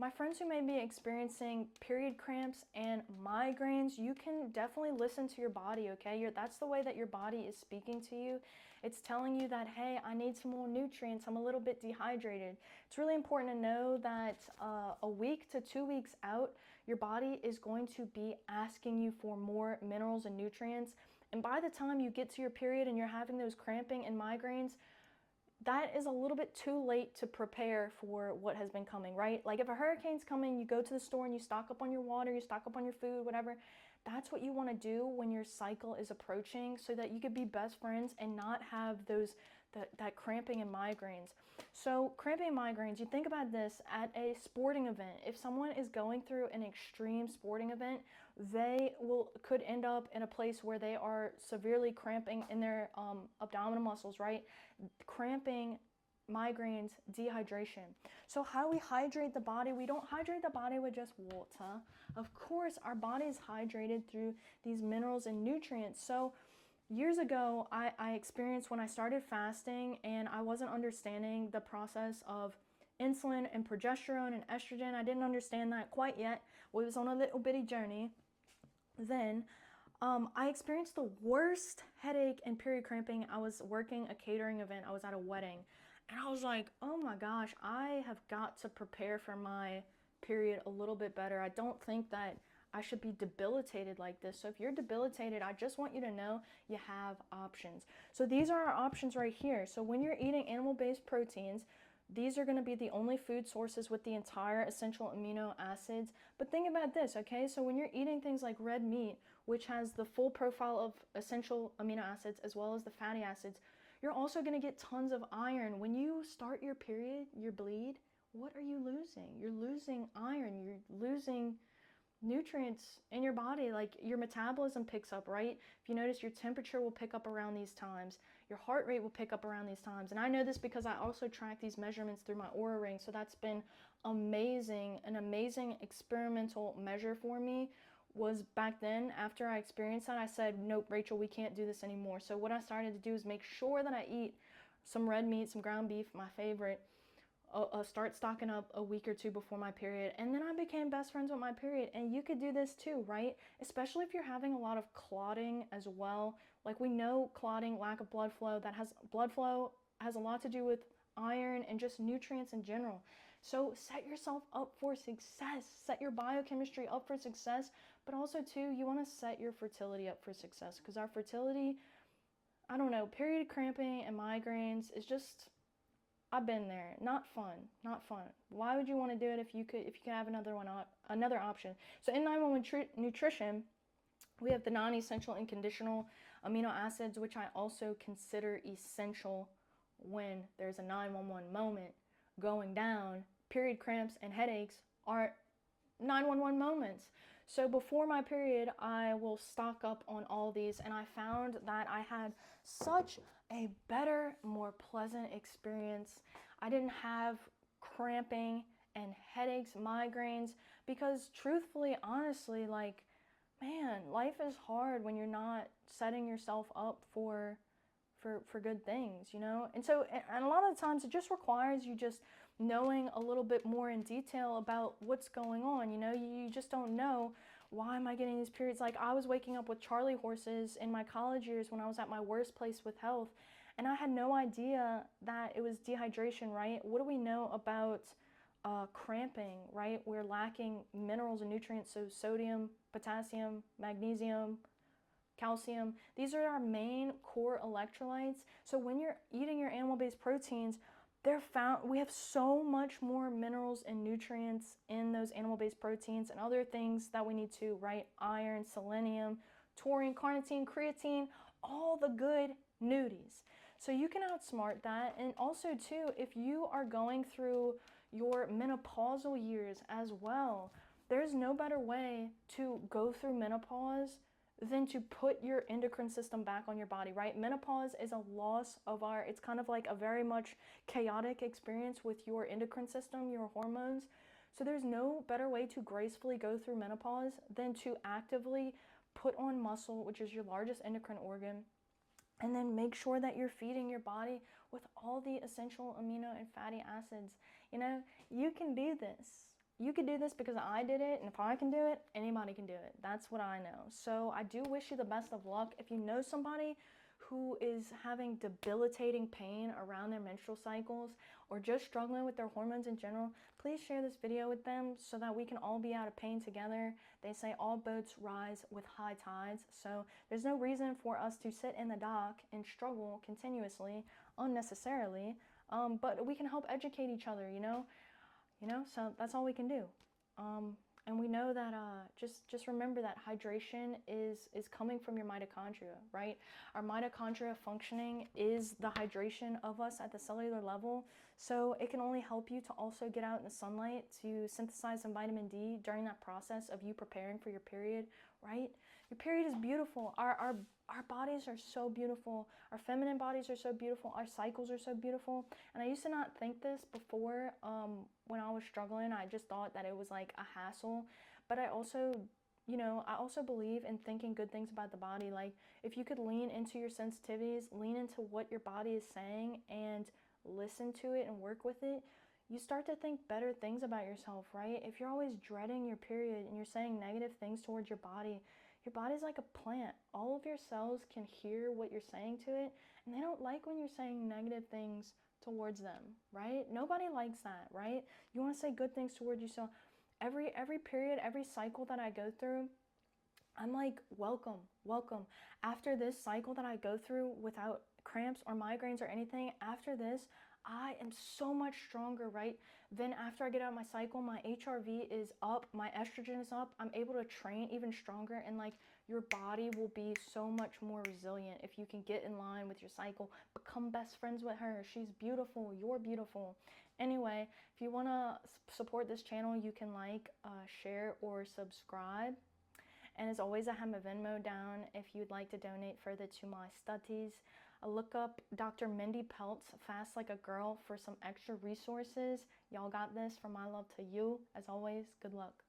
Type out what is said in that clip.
my friends who may be experiencing period cramps and migraines, you can definitely listen to your body, okay? That's the way that your body is speaking to you. It's telling you that, hey, I need some more nutrients. I'm a little bit dehydrated. It's really important to know that a week to 2 weeks out, your body is going to be asking you for more minerals and nutrients. And by the time you get to your period and you're having those cramping and migraines, that is a little bit too late to prepare for what has been coming, right? Like if a hurricane's coming, you go to the store and you stock up on your water, you stock up on your food, whatever. That's what you want to do when your cycle is approaching, so that you could be best friends and not have that cramping and migraines. So cramping and migraines, you think about this at a sporting event. If someone is going through an extreme sporting event, they could end up in a place where they are severely cramping in their abdominal muscles, right? Cramping, migraines, dehydration. So how do we hydrate the body? We don't hydrate the body with just water. Of course, our body is hydrated through these minerals and nutrients. So years ago, I experienced when I started fasting and I wasn't understanding the process of insulin and progesterone and estrogen. I didn't understand that quite yet. We was on a little bitty journey. Then I experienced the worst headache and period cramping. I was working a catering event. I was at a wedding. And I was like, oh my gosh, I have got to prepare for my period a little bit better. I don't think that I should be debilitated like this. So if you're debilitated, I just want you to know you have options. So these are our options right here. So when you're eating animal-based proteins, these are going to be the only food sources with the entire essential amino acids. But think about this, okay? So when you're eating things like red meat, which has the full profile of essential amino acids as well as the fatty acids, you're also going to get tons of iron. When you start your period, your bleed, what are you losing? You're losing iron. You're losing nutrients in your body. Like your metabolism picks up, right? If you notice, your temperature will pick up around these times. Your heart rate will pick up around these times. And I know this because I also track these measurements through my Oura Ring. So that's been amazing. An amazing experimental measure for me was back then. After I experienced that, I said, nope, Rachel, we can't do this anymore. So what I started to do is make sure that I eat some red meat, some ground beef, my favorite. Start stocking up a week or two before my period, and then I became best friends with my period. And you could do this too, right? Especially if you're having a lot of clotting as well. Like we know clotting, lack of blood flow, blood flow has a lot to do with iron and just nutrients in general. So set yourself up for success. Set your biochemistry up for success, but also too, you want to set your fertility up for success, because our fertility, I don't know, period cramping and migraines is just, I've been there. Not fun. Not fun. Why would you want to do it if you could have another option? So in 911 nutrition, we have the non-essential and conditional amino acids, which I also consider essential when there's a 911 moment going down. Period cramps and headaches are 911 moments. So before my period, I will stock up on all these, and I found that I had such a better, more pleasant experience. I didn't have cramping and headaches, migraines, because truthfully, honestly, like, man, life is hard when you're not setting yourself up for good things, you know? And so, and a lot of the times it just requires you just knowing a little bit more in detail about what's going on, you know? You just don't know, why am I getting these periods? Like I was waking up with Charlie horses in my college years when I was at my worst place with health, and I had no idea that it was dehydration, right? What do we know about cramping, right? We're lacking minerals and nutrients, so sodium, potassium, magnesium, calcium. These are our main core electrolytes. So when you're eating your animal-based proteins, we have so much more minerals and nutrients in those animal-based proteins and other things that we need to, right? Iron, selenium, taurine, carnitine, creatine, all the good nudies. So you can outsmart that. And also too, if you are going through your menopausal years as well, there's no better way to go through menopause than to put your endocrine system back on your body, right? Menopause is a loss of it's kind of like a very much chaotic experience with your endocrine system, your hormones. So there's no better way to gracefully go through menopause than to actively put on muscle, which is your largest endocrine organ, and then make sure that you're feeding your body with all the essential amino and fatty acids. You know, you can do this. you could do this because I did it, and if I can do it, anybody can do it. That's what I know. So I do wish you the best of luck. If you know somebody who is having debilitating pain around their menstrual cycles or just struggling with their hormones in general, please share this video with them so that we can all be out of pain together. They say all boats rise with high tides, so there's no reason for us to sit in the dock and struggle continuously, unnecessarily, but we can help educate each other, so that's all we can do. And we know that just remember that hydration is coming from your mitochondria, right? Our mitochondria functioning is the hydration of us at the cellular level. So it can only help you to also get out in the sunlight to synthesize some vitamin D during that process of you preparing for your period, right? Your period is beautiful. Our bodies are so beautiful. Our feminine bodies are so beautiful. Our cycles are so beautiful. And I used to not think this before when I was struggling. I just thought that it was like a hassle. But I also believe in thinking good things about the body. Like, if you could lean into your sensitivities, lean into what your body is saying and listen to it and work with it, you start to think better things about yourself, right? If you're always dreading your period and you're saying negative things towards your body's like a plant. All of your cells can hear what you're saying to it, and they don't like when you're saying negative things towards them, right? Nobody likes that, right? You want to say good things towards yourself. Every period, every cycle that I go through, I'm like, welcome, welcome. After this cycle that I go through without cramps or migraines or anything, after this, I am so much stronger, right? Then after I get out of my cycle, my HRV is up, my estrogen is up, I'm able to train even stronger, and like, your body will be so much more resilient if you can get in line with your cycle. Become best friends with her. She's beautiful, you're beautiful. Anyway, if you want to support this channel, you can like, share, or subscribe. And as always, I have my Venmo down if you'd like to donate further to my studies. Look up Dr. Mindy Peltz, Fast Like a Girl, for some extra resources. Y'all got this. From my love to you. As always, good luck.